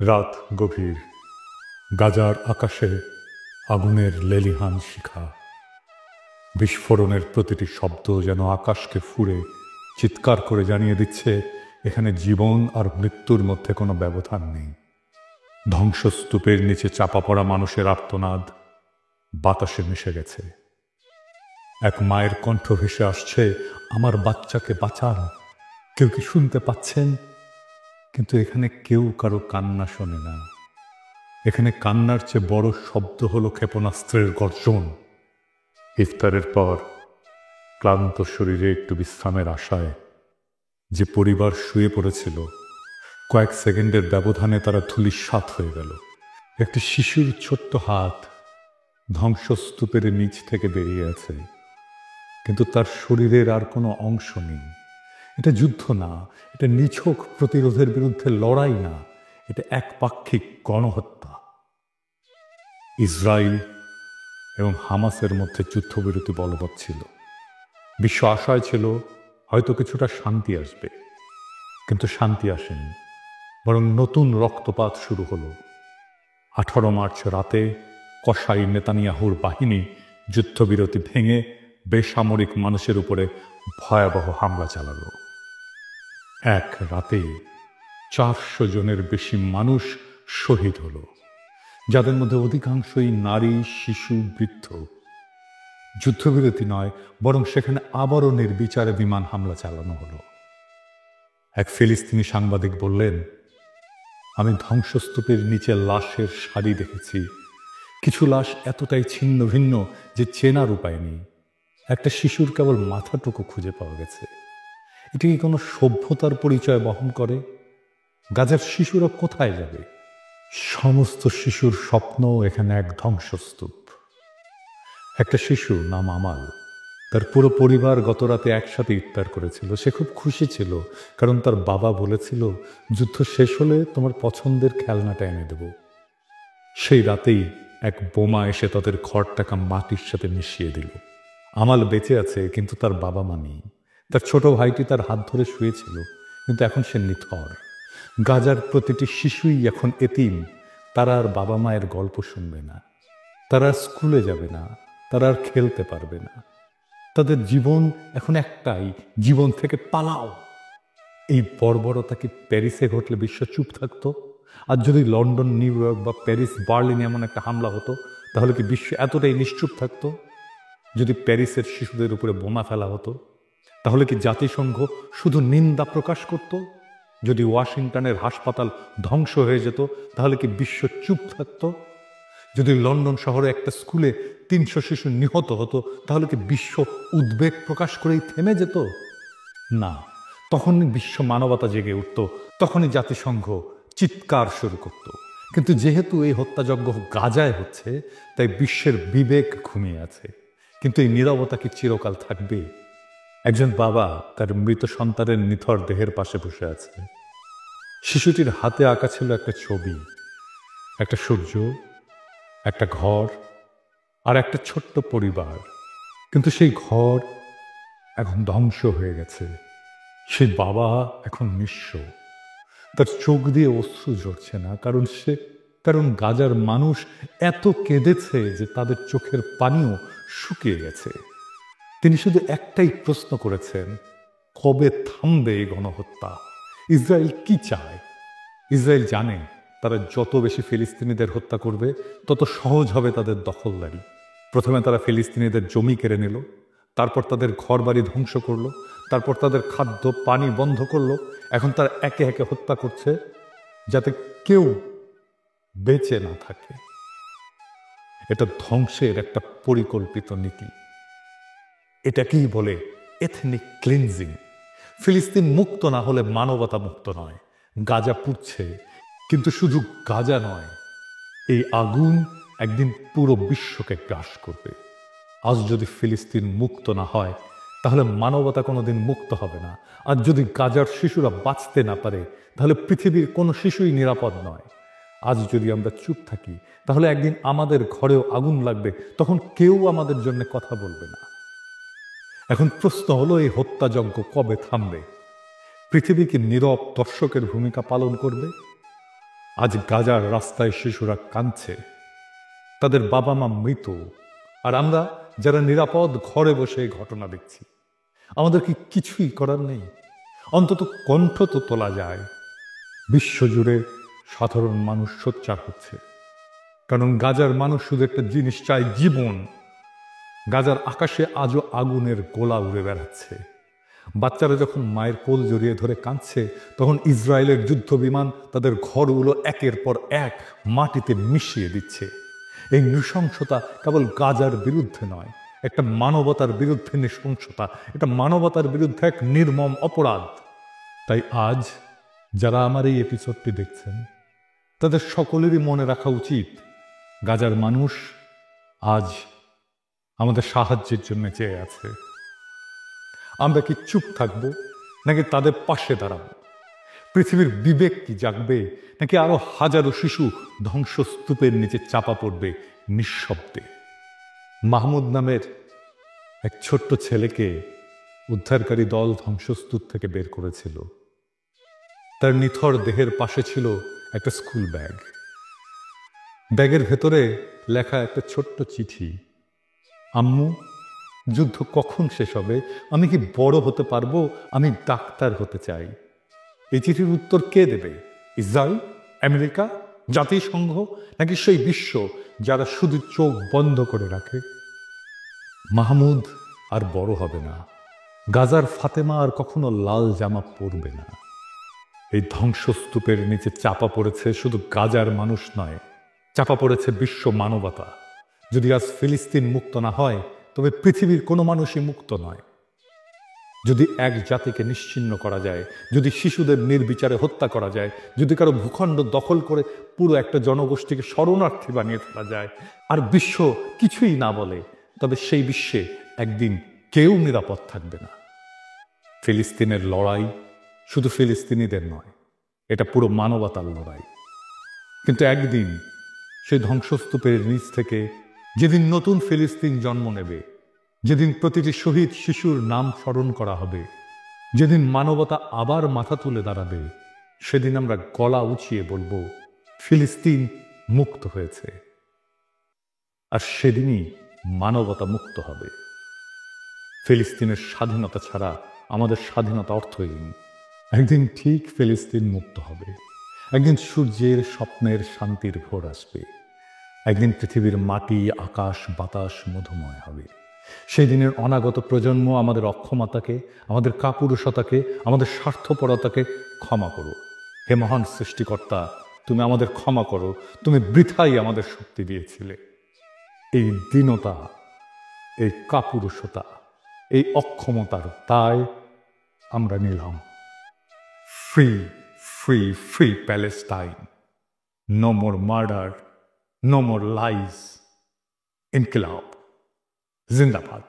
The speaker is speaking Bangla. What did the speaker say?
রাত গভীর, গাজার আকাশে আগুনের লেলিহান শিখা। বিস্ফোরণের প্রতিটি শব্দ যেন আকাশকে ফুঁড়ে চিৎকার করে জানিয়ে দিচ্ছে এখানে জীবন আর মৃত্যুর মধ্যে কোনো ব্যবধান নেই। ধ্বংসস্তূপের নিচে চাপা পড়া মানুষের আর্তনাদ বাতাসে মিশে গেছে। এক মায়ের কণ্ঠ ভেসে আসছে, আমার বাচ্চাকে বাঁচান। কেউ কি শুনতে পাচ্ছেন? কিন্তু এখানে কেউ কারো কান্না শোনে না। এখানে কান্নার চেয়ে বড় শব্দ হলো ক্ষেপণাস্ত্রের গর্জন। ইফতারের পর ক্লান্ত শরীরে একটু বিশ্রামের আশায় যে পরিবার শুয়ে পড়েছিল, কয়েক সেকেন্ডের ব্যবধানে তারা ধূলিসাৎ হয়ে গেল। একটি শিশুর ছোট্ট হাত ধ্বংসস্তূপের নিচ থেকে বেরিয়ে আছে, কিন্তু তার শরীরের আর কোনো অংশ নেই। এটা যুদ্ধ না, এটা নিছক প্রতিরোধের বিরুদ্ধে লড়াই না, এটা একপাক্ষিক গণহত্যা। ইসরায়েল এবং হামাসের মধ্যে যুদ্ধবিরতি বলবৎ ছিল। বিশ্ব আশায় ছিল হয়তো কিছুটা শান্তি আসবে, কিন্তু শান্তি আসেনি, বরং নতুন রক্তপাত শুরু হলো। 18 মার্চ রাতে কসাই নেতানিয়াহুর বাহিনী যুদ্ধবিরতি ভেঙে বেসামরিক মানুষের উপরে ভয়াবহ হামলা চালালো। এক রাতে 400 জনের বেশি মানুষ শহীদ হলো, যাদের মধ্যে অধিকাংশই নারী, শিশু, বৃদ্ধ। যুদ্ধবিরতি নয়, বরং সেখানে আবারও নির্বিচারে বিমান হামলা চালানো হলো। এক ফিলিস্তিনি সাংবাদিক বললেন, আমি ধ্বংসস্তূপের নিচে লাশের সারি দেখেছি। কিছু লাশ এতটাই ছিন্ন ভিন্ন যে চেনার উপায় নেই। একটা শিশুর কেবল মাথাটুকু খুঁজে পাওয়া গেছে। এটি কি কোনো সভ্যতার পরিচয় বহন করে? গাজার শিশুরা কোথায় যাবে? সমস্ত শিশুর স্বপ্ন এখানে এক ধ্বংসস্তূপ। একটা শিশু নাম আমাল, তার পুরো পরিবার গতরাতে একসাথে ইফতার করেছিল। সে খুব খুশি ছিল, কারণ তার বাবা বলেছিল, যুদ্ধ শেষ হলে তোমার পছন্দের খেলনাটা এনে দেব। সেই রাতেই এক বোমা এসে তাদের ঘরটাকে মাটির সাথে মিশিয়ে দিল। আমাল বেঁচে আছে, কিন্তু তার বাবা মা নেই। তার ছোট ভাইটি তার হাত ধরে শুয়েছিল, কিন্তু এখন সে নিথর। গাজার প্রতিটি শিশুই এখন এতিম। তারা আর বাবা মায়ের গল্প শুনবে না, তারা স্কুলে যাবে না, তারা আর খেলতে পারবে না। তাদের জীবন এখন একটাই, জীবন থেকে পালাও। এই বর্বরতা কি প্যারিসে ঘটলে বিশ্ব চুপ থাকতো? আর যদি লন্ডন, নিউ ইয়র্ক বা প্যারিস, বার্লিনে এমন একটা হামলা হতো, তাহলে কি বিশ্ব এতটাই নিশ্চুপ থাকতো? যদি প্যারিসের শিশুদের উপরে বোমা ফেলা হতো, তাহলে কি জাতিসংঘ শুধু নিন্দা প্রকাশ করত? যদি ওয়াশিংটনের হাসপাতাল ধ্বংস হয়ে যেত, তাহলে কি বিশ্ব চুপ থাকতো? যদি লন্ডন শহরে একটা স্কুলে 300 শিশু নিহত হতো, তাহলে কি বিশ্ব উদ্বেগ প্রকাশ করেই থেমে যেত? না, তখনই বিশ্ব মানবতা জেগে উঠত, তখনই জাতিসংঘ চিৎকার শুরু করত। কিন্তু যেহেতু এই হত্যাযজ্ঞ গাজায় হচ্ছে, তাই বিশ্বের বিবেক ঘুমিয়ে আছে। কিন্তু এই নীরবতা কি চিরকাল থাকবে? একজন বাবা তার মৃত সন্তানের নিথর দেহের পাশে বসে আছে। শিশুটির হাতে আঁকা ছিল একটা ছবি, একটা সূর্য, একটা ঘর আর একটা ছোট্ট পরিবার। কিন্তু সেই ঘর এখন ধ্বংস হয়ে গেছে। সেই বাবা এখন নিঃস্ব। তার চোখ দিয়ে অশ্রু ঝরছে না, কারণ গাজার মানুষ এত কেঁদেছে যে তাদের চোখের পানিও শুকিয়ে গেছে। তিনি শুধু একটাই প্রশ্ন করেছেন, কবে থামবে এই গণহত্যা? ইসরায়েল কি চায়? ইসরায়েল জানে, তারা যত বেশি ফিলিস্তিনিদের হত্যা করবে, তত সহজ হবে তাদের দখলদারি। প্রথমে তারা ফিলিস্তিনিদের জমি কেড়ে নিল, তারপর তাদের ঘরবাড়ি ধ্বংস করলো, তারপর তাদের খাদ্য পানি বন্ধ করলো। এখন তারা একে একে হত্যা করছে, যাতে কেউ বেঁচে না থাকে। এটা ধ্বংসের একটা পরিকল্পিত নীতি। এটাকেই বলে এথনিক ক্লিনজিং। ফিলিস্তিন মুক্ত না হলে মানবতা মুক্ত নয়। গাজা পুড়ছে, কিন্তু শুধু গাজা নয়, এই আগুন একদিন পুরো বিশ্বকে গ্রাস করবে। আজ যদি ফিলিস্তিন মুক্ত না হয়, তাহলে মানবতা কোনোদিন মুক্ত হবে না। আর যদি গাজার শিশুরা বাঁচতে না পারে, তাহলে পৃথিবীর কোনো শিশুই নিরাপদ নয়। আজ যদি আমরা চুপ থাকি, তাহলে একদিন আমাদের ঘরেও আগুন লাগবে, তখন কেউ আমাদের জন্য কথা বলবে না। এখন প্রশ্ন হলো, এই হত্যাযজ্ঞ কবে থামবে? পৃথিবী কি নীরব দর্শকের ভূমিকা পালন করবে? আজ গাজার রাস্তায় শিশুরা কাঁদছে, তাদের বাবা মা মৃত, আর আমরা যারা নিরাপদ ঘরে বসে এই ঘটনা দেখছি। আমাদের কি কিছুই করার নেই? অন্তত কণ্ঠ তো তোলা যায়। বিশ্বজুড়ে সাধারণ মানুষ সোচ্চার হচ্ছে, কারণ গাজার মানুষ শুধু একটা জিনিস চায়, জীবন। গাজার আকাশে আজও আগুনের গোলা উড়ে বেড়াচ্ছে। বাচ্চারা যখন মায়ের কোল জড়িয়ে ধরে কাঁদছে, তখন ইসরায়েলের যুদ্ধ বিমান তাদের ঘরগুলো একের পর এক মাটিতে মিশিয়ে দিচ্ছে। এই নৃশংসতা কেবল গাজার বিরুদ্ধে নয়, একটা মানবতার বিরুদ্ধে নৃশংসতা, এটা মানবতার বিরুদ্ধে এক নির্মম অপরাধ। তাই আজ যারা আমার এই এপিসোডটি দেখছেন, তাদের সকলেরই মনে রাখা উচিত, গাজার মানুষ আজ আমাদের সাহায্যের জন্য চেয়ে আছে। আমরা কি চুপ থাকবো, নাকি তাদের পাশে দাঁড়াবো? পৃথিবীর বিবেক কি জাগবে, নাকি আরো হাজারো শিশু ধ্বংসস্তূপের নিচে চাপা পড়বে নিঃশব্দে? মাহমুদ নামের এক ছোট্ট ছেলেকে উদ্ধারকারী দল ধ্বংসস্তূপ থেকে বের করেছিল। তার নিথর দেহের পাশে ছিল একটা স্কুল ব্যাগ। ব্যাগের ভেতরে লেখা একটা ছোট্ট চিঠি, আম্মু, যুদ্ধ কখন শেষ হবে? আমি কি বড় হতে পারবো? আমি ডাক্তার হতে চাই। এই চিঠির উত্তর কে দেবে? ইসরায়েল, আমেরিকা, জাতিসংঘ, নাকি সেই বিশ্ব যারা শুধু চোখ বন্ধ করে রাখে? মাহমুদ আর বড় হবে না। গাজার ফাতেমা আর কখনো লাল জামা পরবে না। এই ধ্বংসস্তূপের নিচে চাপা পড়েছে শুধু গাজার মানুষ নয়, চাপা পড়েছে বিশ্ব মানবতা। যদি আজ ফিলিস্তিন মুক্ত না হয়, তবে পৃথিবীর কোনো মানুষই মুক্ত নয়। যদি এক জাতিকে নিশ্চিহ্ন করা যায়, যদি শিশুদের নির্বিচারে হত্যা করা যায়, যদি কারো ভূখণ্ড দখল করে পুরো একটা জনগোষ্ঠীকে শরণার্থী বানিয়ে ফেলা যায়, আর বিশ্ব কিছুই না বলে, তবে সেই বিশ্বে একদিন কেউ নিরাপদ থাকবে না। ফিলিস্তিনের লড়াই শুধু ফিলিস্তিনিদের নয়, এটা পুরো মানবতার লড়াই। কিন্তু একদিন সেই ধ্বংসস্তূপের নিচ থেকে যেদিন নতুন ফিলিস্তিন জন্ম নেবে, যেদিন প্রতিটি শহীদ শিশুর নাম স্মরণ করা হবে, যেদিন মানবতা আবার মাথা তুলে দাঁড়াবে, সেদিন আমরা গলা উঁচিয়ে বলবো, ফিলিস্তিন মুক্ত হয়েছে। আর সেদিনই মানবতা মুক্ত হবে। ফিলিস্তিনের স্বাধীনতা ছাড়া আমাদের স্বাধীনতা অর্থহীন। একদিন ঠিক ফিলিস্তিন মুক্ত হবে। একদিন সূর্যের স্বপ্নের শান্তির ভোর আসবে। একদিন পৃথিবীর মাটি, আকাশ, বাতাস মধুময় হবে। সেই দিনের অনাগত প্রজন্ম আমাদের অক্ষমতাকে, আমাদের কাপুরুষতাকে, আমাদের স্বার্থপরতাকে ক্ষমা করো। হে মহান সৃষ্টিকর্তা, তুমি আমাদের ক্ষমা করো। তুমি বৃথাই আমাদের শক্তি দিয়েছিলে। এই দীনতা, এই কাপুরুষতা, এই অক্ষমতার দায় আমরা নিলাম। Free free free Palestine. No more murder, no more lies. ইনকিলাব জিন্দাবাদ।